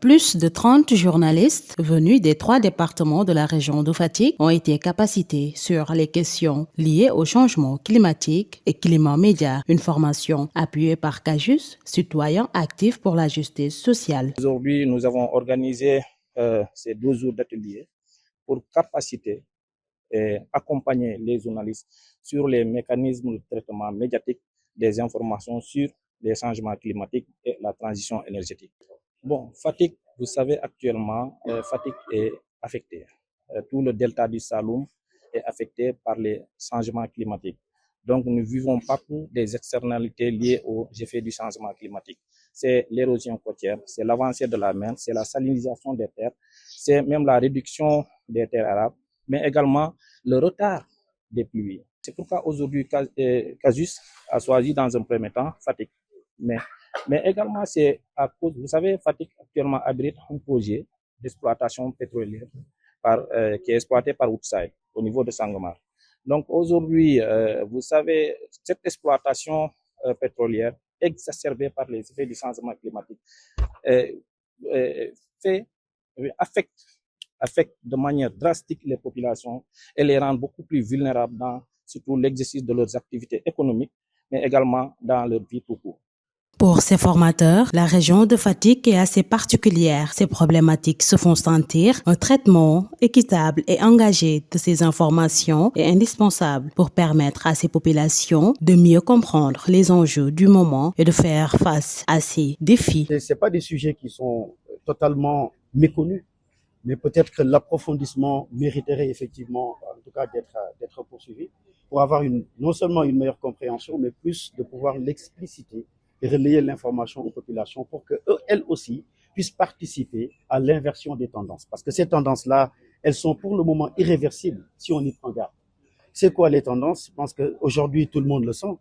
Plus de 30 journalistes venus des 3 départements de la région de Fatick ont été capacités sur les questions liées au changement climatique et climat média. Une formation appuyée par CAJUS, citoyens actifs pour la justice sociale. Aujourd'hui, nous avons organisé ces 2 jours d'atelier pour capaciter et accompagner les journalistes sur les mécanismes de traitement médiatique des informations sur les changements climatiques et la transition énergétique. Bon, Fatick, vous savez actuellement, Fatick est affecté. Tout le delta du Saloum est affecté par les changements climatiques. Donc, nous vivons partout des externalités liées aux effets du changement climatique. C'est l'érosion côtière, c'est l'avancée de la mer, c'est la salinisation des terres, c'est même la réduction des terres arables, mais également le retard des pluies. C'est pourquoi aujourd'hui, CAJUS a choisi dans un premier temps Fatick. Mais également, c'est à cause, vous savez, Fatick actuellement abrite un projet d'exploitation pétrolière qui est exploité par Woodside au niveau de Sangomar. Donc aujourd'hui, vous savez, cette exploitation pétrolière exacerbée par les effets du changement climatique fait, affecte de manière drastique les populations et les rend beaucoup plus vulnérables dans surtout l'exercice de leurs activités économiques, mais également dans leur vie tout court. Pour ces formateurs, la région de Fatick est assez particulière. Ces problématiques se font sentir. Un traitement équitable et engagé de ces informations est indispensable pour permettre à ces populations de mieux comprendre les enjeux du moment et de faire face à ces défis. Ce pas des sujets qui sont totalement méconnus, mais peut-être que l'approfondissement mériterait effectivement, en tout cas, d'être poursuivi pour avoir non seulement une meilleure compréhension, mais plus de pouvoir l'expliciter et relayer l'information aux populations pour qu'elles aussi puissent participer à l'inversion des tendances. Parce que ces tendances-là, elles sont pour le moment irréversibles si on y prend garde. C'est quoi les tendances? Je pense qu'aujourd'hui, tout le monde le sent.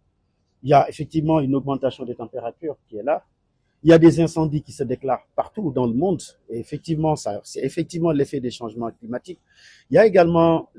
Il y a effectivement une augmentation des températures qui est là. Il y a des incendies qui se déclarent partout dans le monde. Et effectivement, c'est effectivement l'effet des changements climatiques. Il y a également,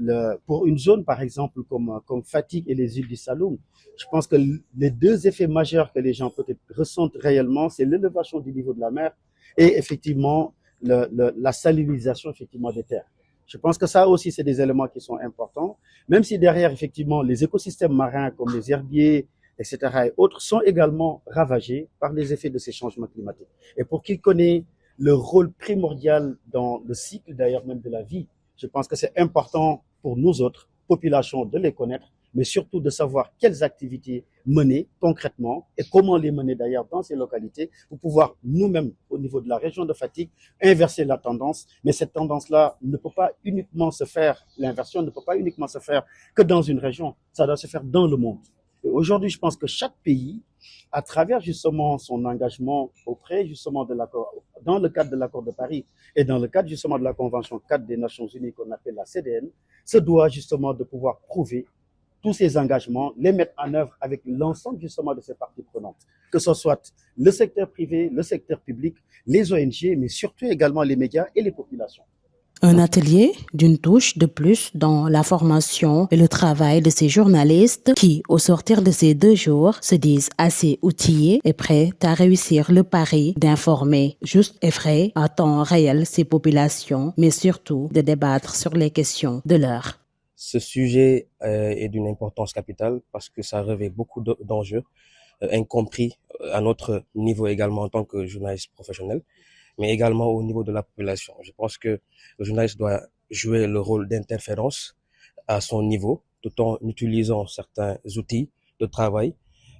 pour une zone, par exemple, comme Fatick et les îles du Saloum, je pense que les 2 effets majeurs que les gens peut-être ressentent réellement, c'est l'élévation du niveau de la mer et effectivement la salinisation effectivement des terres. Je pense que ça aussi, c'est des éléments qui sont importants, même si derrière, effectivement, les écosystèmes marins comme les herbiers, etc. et autres sont également ravagés par les effets de ces changements climatiques. Et pour qui connaît le rôle primordial dans le cycle d'ailleurs même de la vie, je pense que c'est important pour nous autres, populations, de les connaître, mais surtout de savoir quelles activités mener concrètement et comment les mener d'ailleurs dans ces localités pour pouvoir nous-mêmes, au niveau de la région de Fatick, inverser la tendance. Mais cette tendance-là ne peut pas uniquement se faire, l'inversion ne peut pas uniquement se faire que dans une région, ça doit se faire dans le monde. Et aujourd'hui, je pense que chaque pays, à travers justement son engagement auprès justement de l'accord, dans le cadre de l'accord de Paris et dans le cadre justement de la Convention 4 des Nations Unies qu'on appelle la CDN, se doit justement de pouvoir prouver tous ces engagements, les mettre en œuvre avec l'ensemble justement de ces parties prenantes, que ce soit le secteur privé, le secteur public, les ONG, mais surtout également les médias et les populations. Un atelier d'une touche de plus dans la formation et le travail de ces journalistes qui, au sortir de ces 2 jours, se disent assez outillés et prêts à réussir le pari d'informer juste et vrai à temps réel ces populations, mais surtout de débattre sur les questions de l'heure. Ce sujet est d'une importance capitale parce que ça revêt beaucoup d'enjeux, incompris à notre niveau également en tant que journaliste professionnel, mais également au niveau de la population. Je pense que le journaliste doit jouer le rôle d'interférence à son niveau, tout en utilisant certains outils de travail.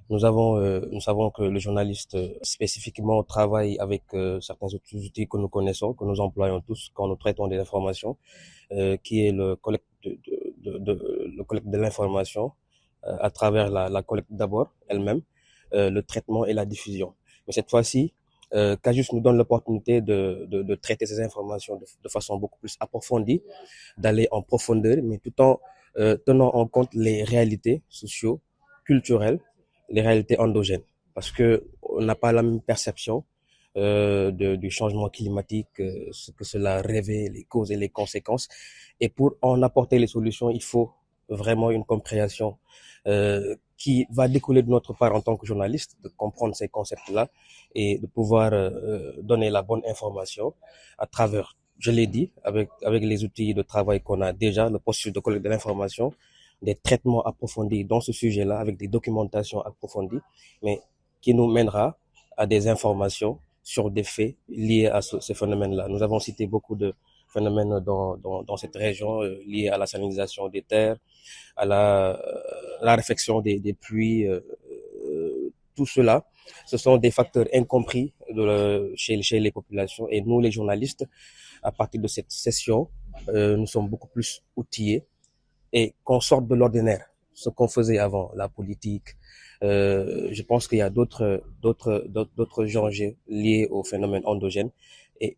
Nous savons que le journaliste spécifiquement travaille avec certains outils que nous connaissons, que nous employons tous quand nous traitons des informations, qui est le collecte le collecte de l'information à travers la collecte d'abord elle-même, le traitement et la diffusion. Mais cette fois-ci, CAJUS nous donne l'opportunité de traiter ces informations de façon beaucoup plus approfondie, d'aller en profondeur, mais tout en tenant en compte les réalités socio-culturelles, les réalités endogènes. Parce que on n'a pas la même perception du changement climatique, ce que cela revêt, les causes et les conséquences. Et pour en apporter les solutions, il faut vraiment une compréhension qui va découler de notre part en tant que journaliste, de comprendre ces concepts-là et de pouvoir donner la bonne information à travers, je l'ai dit, avec les outils de travail qu'on a déjà, le processus de collecte de l'information, des traitements approfondis dans ce sujet-là, avec des documentations approfondies, mais qui nous mènera à des informations sur des faits liés à ces phénomènes-là. Nous avons cité beaucoup de phénomènes dans cette région liés à la salinisation des terres, à la réfection des pluies, tout cela, ce sont des facteurs incompris chez les populations. Et nous, les journalistes, à partir de cette session, nous sommes beaucoup plus outillés et qu'on sorte de l'ordinaire, ce qu'on faisait avant, la politique. Je pense qu'il y a d'autres enjeux liés au phénomène endogène et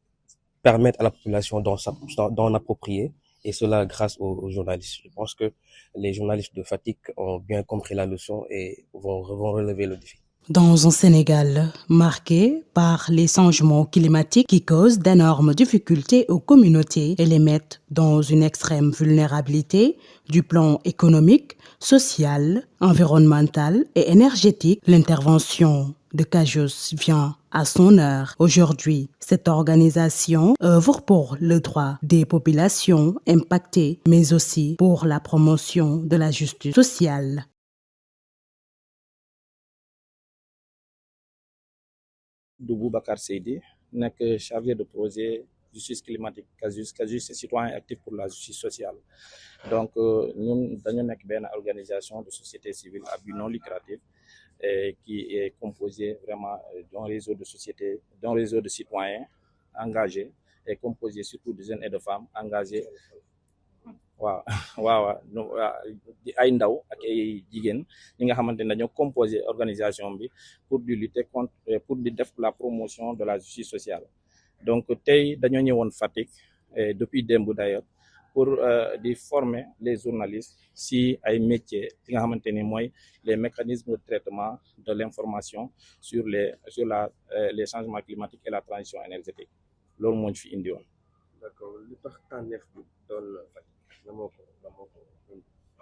permettre à la population d'en approprier, et cela grâce aux journalistes. Je pense que les journalistes de Fatick ont bien compris la leçon et vont relever le défi. Dans un Sénégal marqué par les changements climatiques qui causent d'énormes difficultés aux communautés et les mettent dans une extrême vulnérabilité du plan économique, social, environnemental et énergétique, l'intervention de CAJUS vient à son heure. Aujourd'hui, cette organisation œuvre pour le droit des populations impactées, mais aussi pour la promotion de la justice sociale. de Boubacar Seydi nekk chargé de projet justice climatique CAJUS. CAJUS c'est citoyen actif pour la justice sociale. Donc ñun dañu nekk benn organisation de société civile à but non lucratif qui est composé vraiment d'un réseau de sociétés, d'un réseau de citoyens engagés et composé surtout de jeunes et de femmes engagés. waaw di ay ndaw ak ay jigéen ñi nga xamante ne dañoo composé organisation bi pour di lutter contre, pour di def la promotion de la justice sociale. Donc tey dañoo ñëwoon Fatick depuis démb d'ailleurs pour di former les journalistes si ay métiers yi nga xamante ni mooy les mécanismes de traitement de l'information sur les changements climatiques et la transition énergétique. Loolu moo ñu fi indi woon. D'accord, lu tax tànneef bi doon Fatick.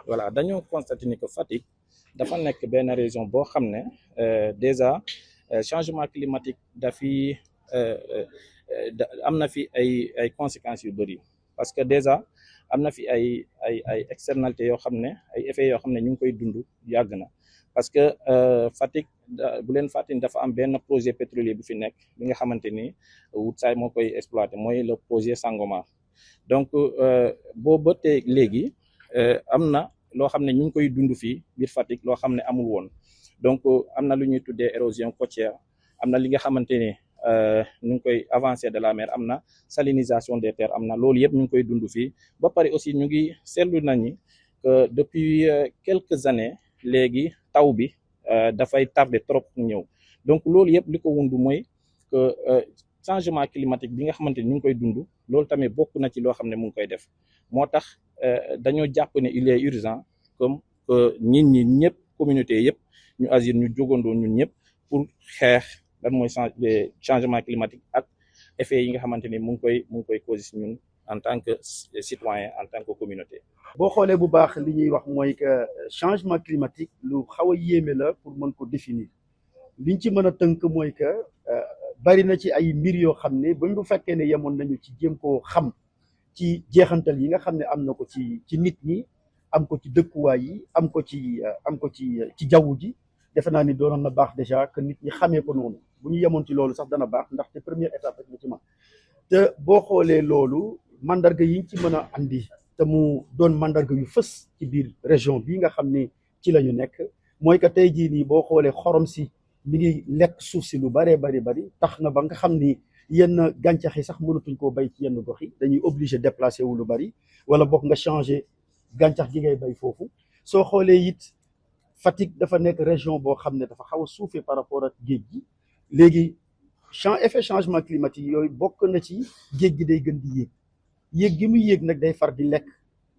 Voilà, dañoo constaté ni que Fatick dafa nekk benn région boo xam ne déjà changement climatique dafi am na fi ay conséquences yu bëri, parce que déjà am na fi ay externalités yoo xam ne ay effets yoo xam ne ñu ngi koy dund yàgg na, parce que Fatick bu leen fàtte ni dafa am benn projet pétrolier bu fi nekk bi nga xamante ni Woodside moo koy exploité, mooy le projet Sangomar. Donc boobu ba léegi am na loo xam ne ñu ngi koy dund fii biir Fatick loo xam ne amul woon. Donc am na lu ñuy tuddee érosion côtière, am na li nga xamante ni ñu ngi koy avancée de la mer, am na salinisation des terres, am na loolu yëpp ñu ngi koy dund fii. Ba pare aussi ñu ngi seetlu nañu que depuis quelques années léegi taw bi dafay tardé trop ñëw. Donc loolu yëpp li ko wundu mooy que changement climatique bi nga xamante ni ñu ngi koy dund, loolu tamit bokk na ci loo xam ne mu ngi koy def. Moo tax dañoo jàpp ne il est urgent comme que nit ñi ñëpp communauté yëpp ñu agir, ñu jógandoo ñun ñëpp pour xeex lan mooy changement climatique ak effet yi nga xamante ni mu ngi koy causer ci ñun en tant que citoyen, en tant que communauté. boo xoolee bu baax li ñuy wax mooy que changement climatique lu xaw a yéeme la pour mën ko définir. liñ ci mën a tënk mooy que bari na ci ay mbir yoo xam ne buñ bu fekkee ne yemoon nañu ci jéem koo xam ci jeexantal yi nga xam ne am na ko ci nit ñi, am ko ci dëkkuwaay yi, am ko ci jaww ji, defe naa ni doonoon na baax déjà que nit ñi xamee ko noonu. bu ñu yemoon ci loolu sax dana baax, ndaxte première étape rek la ci man. te boo xoolee loolu mandarga yi ci mën a andi te mu doon mandarga yu fës ci biir région bii nga xam ne ci la ñu nekk, mooy que tey jii nii boo xoolee xorom si mi ngi lekk suuf si lu bari tax na ba nga xam ni yenn gàncax yi sax mënatuñ koo bay ci yenn gox yi, dañuy obligé déplacé wu lu bari, wala bokk nga changé gàncax gi ngay bay foofu. soo xoolee it Fatick dafa nekk région boo xam ne dafa xaw a suufee par rapport ak géej gi. léegi effet changement climatique yooyu bokk na ci géej gi day gën di yéeg gi muy yéeg nag day far di lekk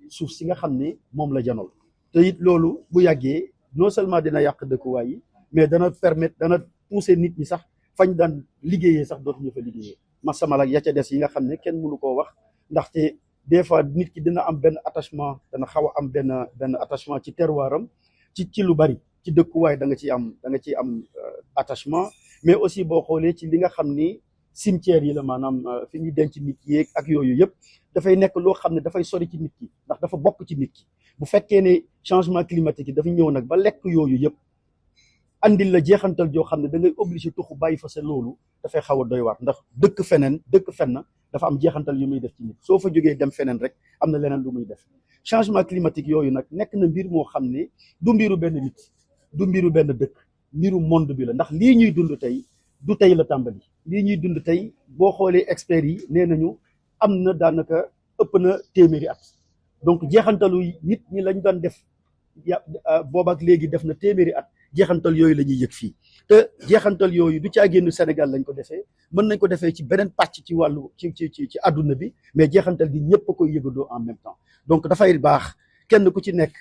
suuf si nga xam ne moom la janool. te it loolu bu yàggee non seulement dina yàq dëkkuwaay yi, mais dana pousser nit ñi sax fañ daan liggéeyee sax dootuñu fa liggéeyee. masamala ya ca des yi nga xam ne kenn mënu koo wax, ndaxte des fois nit ki dina am benn attachement, dana xaw a am benn attachement ci terroiram ci lu bari. ci dëkkuwaay da nga ciy am attachement, mais aussi boo xoolee ci li nga xam ni cimetière yi la maanaam fi ñuy denc nit yeeg ak yooyu yëpp dafay nekk loo xam ne dafay sori ci nit ki ndax dafa bokk ci nit ki. bu fekkee ne changement climatique yi dafa ñëw nag ba lekk yooyu yëpp andil la jeexantal joo xam ne da ngay obligé tuxu bàyyi fa sa loolu dafay xaw a doy waar ndax dëkk fenn dafa am jeexantal yu muy def ci nit soo fa jógee dem feneen rek am na leneen lu muy def. changement climatique yooyu nag nekk na mbir moo xam ne du mbiru benn nit du mbiru benn dëkk mbiru monde bi la ndax lii ñuy dund tey du tey la tàmbali. lii ñuy dund tey boo xoolee experts yi nee nañu am na daanaka ëpp na téeméeri at donc jeexantalu nit ñi lañ doon def boobaak léegi def na téeméeri at jeexantal yooyu la ñuy yëg fii te jeexantal yooyu du caa génn Sénégal lañ ko defee mën nañ ko defee ci beneen pàcc ci wàllu ci àdduna bi mais jeexantal gi ñëpp a koy yëgandoo en même temps. donc dafay baax kenn ku ci nekk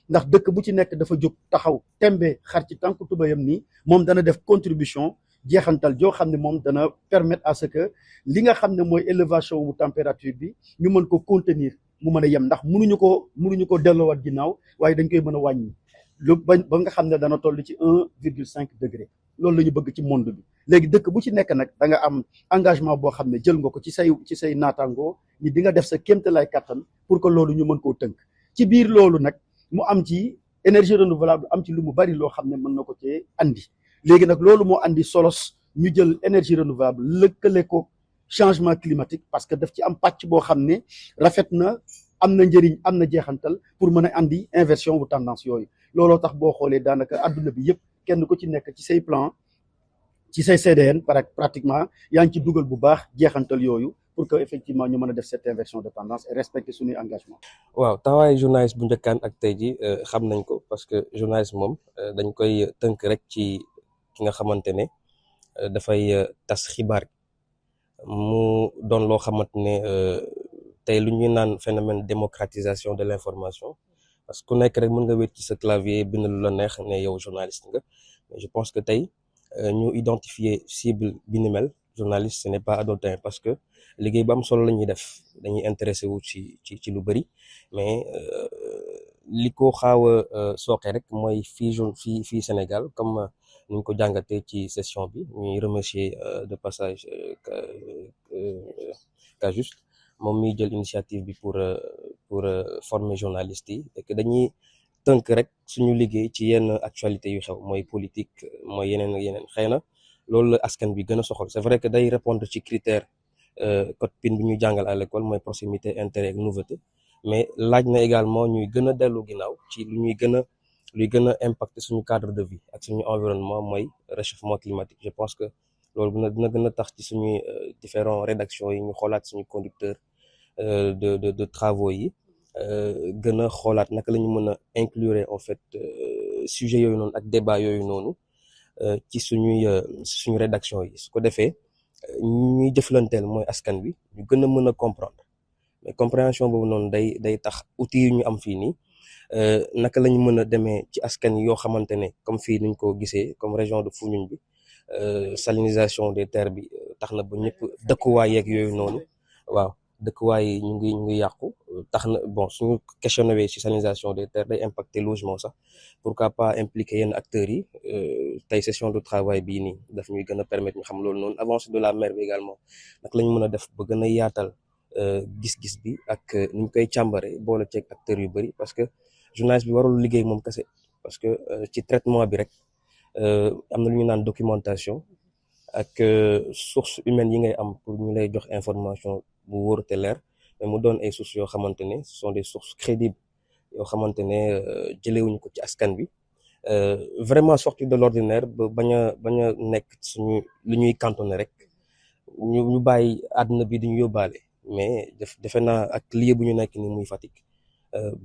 ndax dëkk bu ci nekk dafa jóg taxaw tembe xar ci tànk tubayam nii moom dana def contribution jeexantal joo xam ne moom dana permettre à ce que li nga xam ne mooy élévation wu température bi ñu mën ko contenir mu mën a yem ndax mënuñu ko delloowaat ginnaaw waaye dañ koy mën a wàññi lu ba nga xam ne dana toll ci 1,5 degré loolu la ñu bëgg ci monde bi. léegi dëkk bu ci nekk nag da nga am engagement boo xam ne jël nga ko ci say naataangoo ni di nga def sa kéemtalaay kattan pour que loolu ñu mën koo tënk ci biir loolu nag mu am ci énergie renouvelable am ci lu mu bari loo xam ne mën na ko cee andi. léegi nag loolu moo andi solos ñu jël énergie renouvelable lëkkale ko changement climatique parce que daf ci am pàcc boo xam ne rafet na am na njëriñ am na jeexantal pour mën a andi inversion bu tendance yooyu. looloo tax boo xoolee daanaka adduna bi yëpp kenn ku ci nekk ci say plan ci say CDN pratiquement yaa ngi ci dugal bu baax jeexantal yooyu pour que effectivement ñu mën a def cette inversion de tendance et respecter suñuy engagement. waaw taxawaayu journaliste bu njëkkaan ak tey ji xam nañ ko parce que journaliste moom dañ koy tënk rek ci ki nga xamante ne dafay tas xibaar mu doon loo xamante ne tey lu ñuy naan phénomène démocratisation de l'information. parce que ku nekk rek mën nga wéet ci sa clavier bind lu la neex ne yow journaliste nga mais je pense que tey ñu identifier cible bi ni mel journaliste ce n'est pas anodin parce que liggéey bu am solo la ñuy def dañuy intéressé wu ci lu bëri mais li ko xaaw a sooxe rek mooy fii Sénégal comme ni ñu ko jàngatee ci session bi ñuy remercier de passage Cajuste moom miy jël initiative bi pour former journalistes yi et que dañuy tënk rek suñu liggéey ci yenn actualité yu xew mooy politique mooy yeneen xëy na loolu la askan bi gën a soxal c'est vrai que day répondre ci critère code PIN bi ñu jàngal à l'école mooy proximité intérêt ak nouveauté mais laaj na également ñuy gën a dellu ginnaaw ci luy gën a impacter suñu cadre de vie ak suñu environnement mooy réchauffement climatique. Je pense que loolu dina gën a tax ci suñuy différents rédactions yi ñu xoolaat suñu conducteur de travaux yi gën a xoolaat naka la ñu mën a inclure en fait sujet yooyu noonu ak débat yooyu noonu ci suñu rédaction yi su ko defee ñuy jëflanteel mooy askan bi ñu gën a mën a comprendre mais compréhension boobu noonu day tax outils yi ñu am fii nii naka la ñu mën a demee ci askan yoo xamante ne comme fii nuñ ko gisee comme région de Foundiougne bi salinisation des terres bi tax na ba ñëpp dëkkuwaay yeeg yooyu noonu waaw dëkkuwaay yi ñu ngi yàqu tax na bon suñu questionné ci salinisation des terres day impacter logement sax pourquoi pas impliquer yenn acteurs yi tey session de travail bii nii daf ñuy gën a permettre ñu xam loolu noonu avancée de la mer bi également nag lañ mën a def ba gën a yaatal gis-gis bi ak ni ñu koy càmbare boole ceeg acteurs yu bëri parce que journaliste bi warul liggéey moom kese parce que ci traitement bi rek am na lu ñu naan documentation ak sources humaines yi ngay am pour ñu lay jox information bu wóor te leer mais mu doon ay sources yoo xamante ne ce sont des sources crédibles yoo xamante ne jëlewuñu ko ci askan bi vraiment sorti de l'ordinaire ba bañ a nekk suñu lu ñuy cantonné rek ñu bàyyi àdduna bi di ñu yóbbaale mais defe naa ak lieu bu ñu nekk ni muy Fatick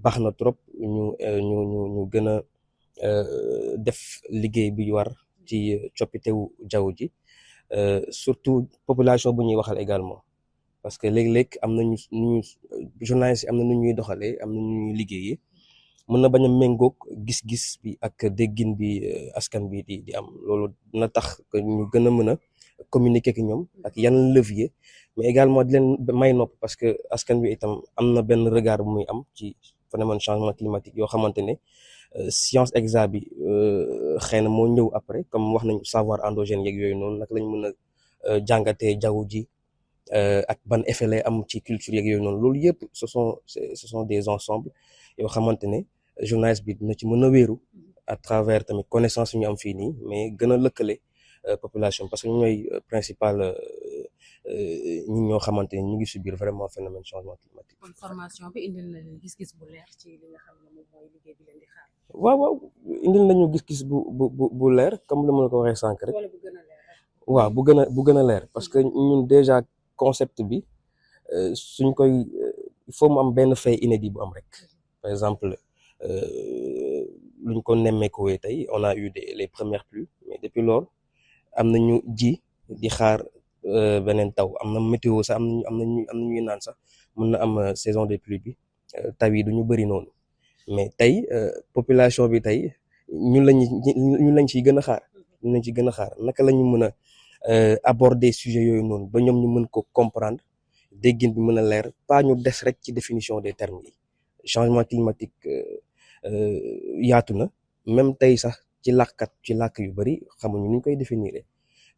baax na trop ñu gën a def liggéey bi war ci coppitewu jaww ji surtout population bu ñuy waxal également parce que léeg-léeg am nañu journalistes yi am na nu ñuy doxalee am na nu ñuy liggéeyee mën na bañ a méngoog gis-gis bi ak déggin bi askan bi di am loolu dina tax que ñu gën a mën a communiquer ak ñoom ak yan levier mais également di leen may nopp parce que askan bi itam am na benn regard bu muy am ci phénomène changement climatique yoo xamante ne science exact bi xëy na moo ñëw après comme wax nañu savoir endogène yeeg yooyu noonu naka lañ mën a jàngatee jaww ji ak ban effet lay am ci culture yeeg yooyu noonu loolu yëpp ce sont des ensembles yoo xamante ne journaliste bi dina ci mën a wéeru à travers tamit connaissance ñu am fii nii mais gën a lëkkale population parce que ñu ñooy principal ñi ñoo xamante ne ñu ngi subir vraiment phénomène changement climatique. kon formation bi indil na leen gis-gis bu leer ci li nga xam ne moom mooy liggéey bi leen di xaar. waaw indil nañu gis-gis bu leer comme li ma la ko waxee sànq rek. wala bu gën a leer. waaw bu gën a leer parce que ñun déjà concept bi suñ koy il faut mu am benn fait inédit bu am rek par exemple luñ ko nemmeekuwee tey on a eu les premières pluies mais depuis loolu am nañu ji di xaar beneen taw am na météo sax am na ñuy naan sax mën na am saison des pluies bi taw yi duñu bëri noonu mais tey population bi tey ñun lañ ciy gën a xaar naka la ñu mën a aborder sujet yooyu noonu ba ñoom ñu mën ko comprendre déggin bi mën a leer pas ñu des rek ci définition des termes yi changement climatique yaatu na même tey sax ci làkk yu bari xamuñu ni ñu koy définir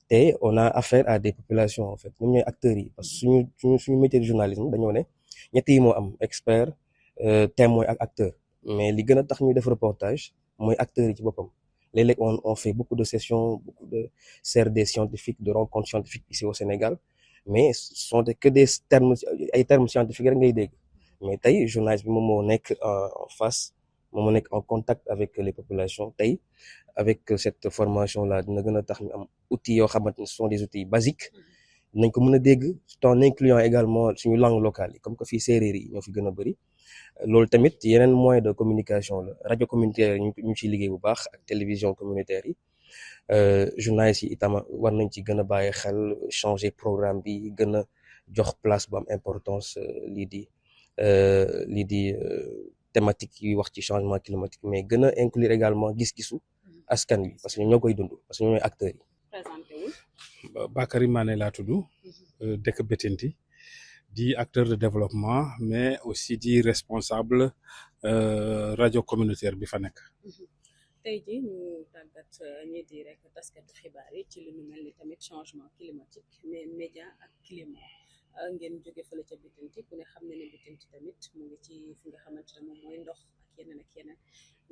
te on a affaire à des populations en fait ñoom ñooy acteurs yi parce que suñu métier de journalisme dañoo ne ñett yi moo am expert témoin ak acteur mais li gën a tax ñuy def reportage mooy acteurs yi ci boppam léeg-léeg on fait beaucoup de sessions beaucoup de CRD scientifiques de rencontres scientifiques ici au Sénégal mais ce sont que des termes scientifiques rek ngay dégg mais tey journaliste bi moom moo nekk en face moom moo nekk en contact avec les populations tey avec cette formation là dina gën a tax ñu am outils yoo xamante ne ce sont des outils basiques nañ ko mën a dégg tout en incluant également suñu langue locale yi comme que fii séeréer yi ñoo fi gën a bëri loolu tamit yeneen moyen de communication la rajo communautaire ñu ciy liggéey bu baax ak télévision communautaire yi journalistes yi itam war nañ ci gën a bàyyi xel changer programme bi gën a jox place bu am importance lii di thématique yi wax ci changement climatique mais gën a inclure également gis-gisu askan wi parce que ñoo koy dund parce que ñoo ñooy acteurs yi. Bakary Mané laa tudd dëkk Bettenty di acteur de développement mais aussi di responsable rajo communautaire bi fa nekk. tey jii ñu tàggat ñi di rek taskatu xibaar yi ci li ñu mel ni tamit changement climatique mais média ak climat ngeen jóge fële ca Bettenty ku ne xam ne ne Bettenty tamit mu ngi ci fi nga xamante ne moom mooy ndox ak yeneen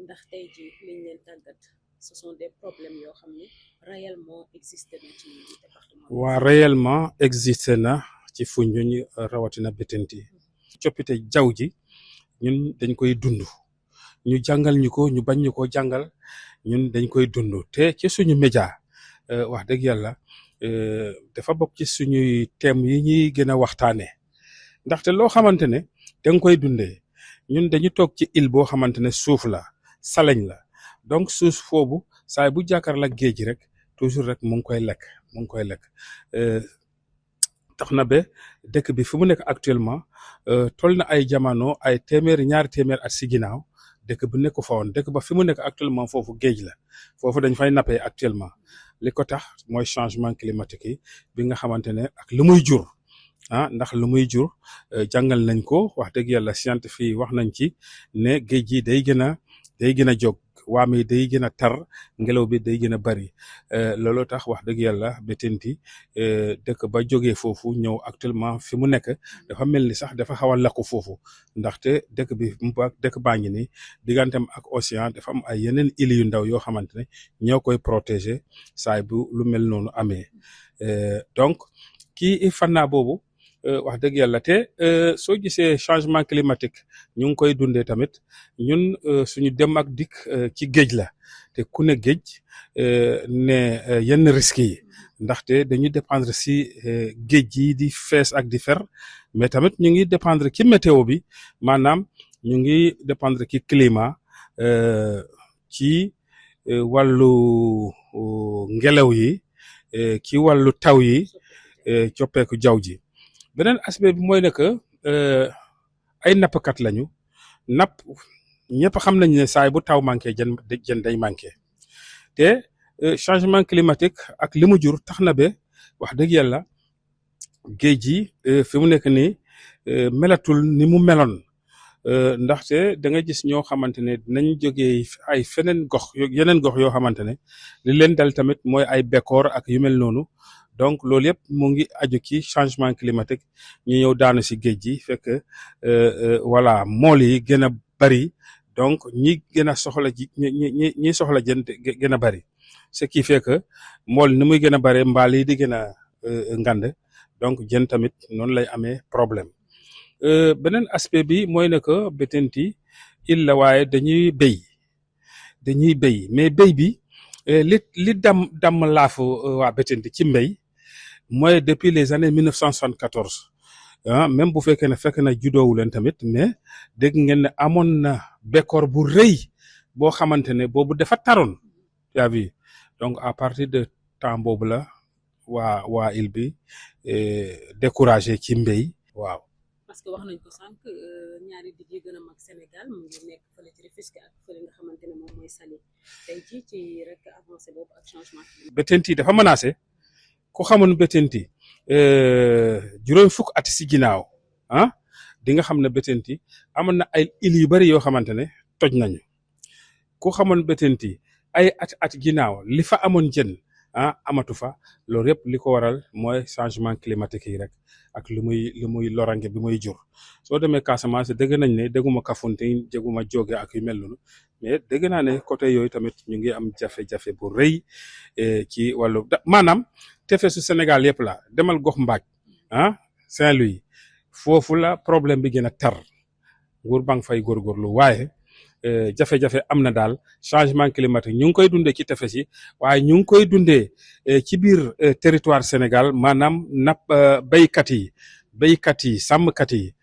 ndax tey jii liñ leen tàggat ce sont des problèmes yoo xam ne réellement existé na ci département. waa réellement existé na ci Foundiougne rawatina Bettenty coppite jaww ji ñun dañ koy dund ñu jàngal ñu ko ñu bañ ñu ko jàngal ñun dañ koy dund te ci suñu média wax dëgg yàlla dafa bokk ci suñuy thème yi ñuy gën a waxtaanee ndaxte loo xamante ne da nga koy dundee ñun dañu toog ci île boo xamante ne suuf la salañ la donc suuf foofu saay bu jàkkaarloo ak géej rek toujours rek mu ngi koy lekk tax na ba dëkk bi fi mu nekk actuellement toll na ay jamono ay ñaari téeméer at si ginnaaw dëkk bu nekk fa woon dëkk ba fi mu nekk actuellement foofu géej la foofu dañ fay nappee actuellement li ko tax mooy changement climatique yi bi nga xamante ne ak lu muy jur ndax lu muy jur jàngal nañ ko wax dëgg yàlla scientifique wax nañ ci ne géej gi day gën a jóg waame yi day gën a tar ngelaw bi day gën a bari looloo tax wax dëgg yàlla Bettenty dëkk ba jógee foofu ñëw actuellement fi mu nekk dafa mel ni sax dafa xaw a lakku foofu ndaxte dëkk baa ngi ni digganteem ak océan dafa am ay yeneen îles yu ndaw yoo xamante ne ñoo koy protéger saay bu lu mel noonu amee donc kii fànnaa boobu wax dëgg yàlla te soo gisee changement climatique ñu ngi koy dundee tamit ñun suñu dem ak dikk ci géej la te ku ne géej ne yenn risques yi ndaxte dañuy dépendre si géej gi di fees ak di fer mais tamit ñu ngi dépendre ci météo bi maanaam ñu ngi dépendre ci climat ci wàllu ngelaw yi ci wàllu taw yi coppeeku jaww ji beneen aspect bi mooy ne que ay nappkat lañu napp ñëpp xam nañ ne saay bu taw manqué jën day manqué te changement climatique ak li mu jur tax na ba wax dëgg yàlla géej gi fi mu nekk nii melatul ni mu meloon ndaxte da nga gis ñoo xamante ne dinañ jógee ay feneen gox yeneen gox yoo xamante ne li leen dal tamit mooy ay bekkoor ak yu mel noonu donc loolu yëpp mu ngi aju ci changement climatique ñu ñëw daanu si géej gi fekk voilà mool yi gën a bari donc ñi gën a soxla ji ñi soxla jën gën a bari ce qui fait que mool ni muy gën a bare mbaal yi di gën a ngand donc jën tamit noonu lay amee problème beneen aspect bi mooy ne que Bettenty île la waaye dañuy béy mais béy bi li damm laafu waa Bettenty ci mbéy mooy depuis les années 1974 même bu fekkee ne fekk na juddoowu leen tamit mais dégg ngeen ne amoon na bekkoor bu rëy boo xamante ne boobu dafa taroon yaa vu donc à partir de temps boobu la waa île bi découragé ci mbéy waaw. parce que wax nañ ko sànq ñaari digg yi gën a mag Sénégal mu ngi nekk fële ci Rufisque ak fële nga xamante ne moom mooy Saly tey jii ci rek avancé boobu ak changement climatique. Bettenty dafa menacé ku xamoon Bettenty juróom fukk at si ginnaaw di nga xam ne Bettenty amoon na ay îles yu bari yoo xamante ne toj nañu ku xamoon Bettenty ay at ginnaaw li fa amoon jën amatu fa loolu yëpp li ko waral mooy changement climatique yi rek ak lu muy lorange bi muy jur soo demee Casamance dégg nañ ne dégguma Kafountine dégguma Diogué ak yu mel noonu mais dégg naa ne côté yooyu tamit ñu ngi am jafe-jafe bu rëy ci wàllu maanaam tefesu Sénégal yëpp la demal gox mbaaj Saint-Louis foofu la problème bi gën a tar nguur baa ngi fay góorgóorlu waaye jafe-jafe am na daal changement climatique ñu ngi koy dundee ci tefes yi waaye ñu ngi koy dundee ci biir territoire Sénégal maanaam béykat yi sàmmkat yi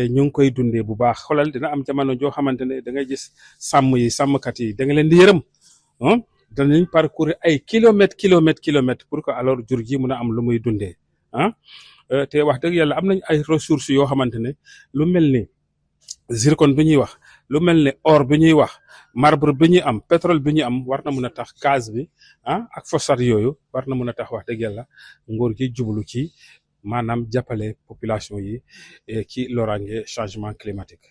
ñu ngi koy dundee bu baax xoolal dina am jamono joo xamante ne da ngay gis sàmmkat yi da nga leen di yërëm danañ parcourir ay kilomètres pour que alors jur gi mun a am lu muy dundee te wax dëgg yàlla am nañ ay ressources yoo xamante ne lu mel ni zircon bi ñuy wax lu mel ne or bi ñuy wax marbre bi ñuy am pétrole bi ñuy am war na mën a tax gaz bi ak phosphate yooyu war na mën a tax wax dëgg yàlla nguur gi jublu ci maanaam jàppale population yi ci loraange changement climatique.